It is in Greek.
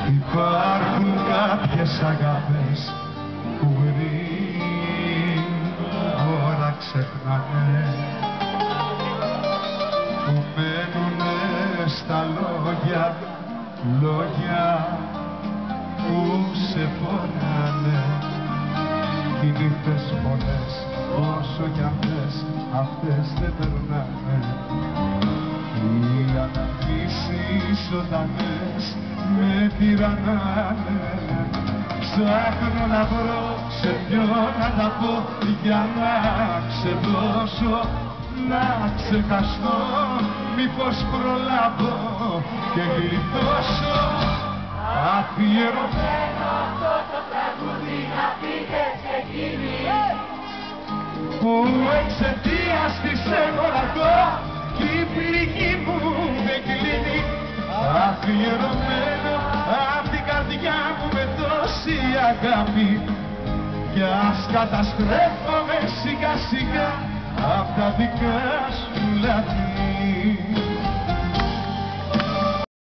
Υπάρχουν κάποιες αγάπες που γρήγορα ξεχνάνε, που μένουνε στα λόγια, λόγια που σε πονάνε. Οι νύχτες πολλές, όσο κι αν θες, αυτές δεν περνάνε. Οι αναμνήσεις ζωντανές με τυραννάνε. Ψάχνω να βρω σε ποιον να τα πω για να ξεδώσω, να ξεχαστώ, μήπως προλάβω και γλιτώσω. Αφιερωμένο αυτό το τραγούδι να πείτε σε εκείνη που εξαιτίας της έχω ραγώ κι η πληγή μου με κλείνει. Αφιερωμένο απ' την καρδιά μου με τόση αγάπη κι ας καταστρέφομαι σιγά σιγά απ' τα δικά σου λάθη.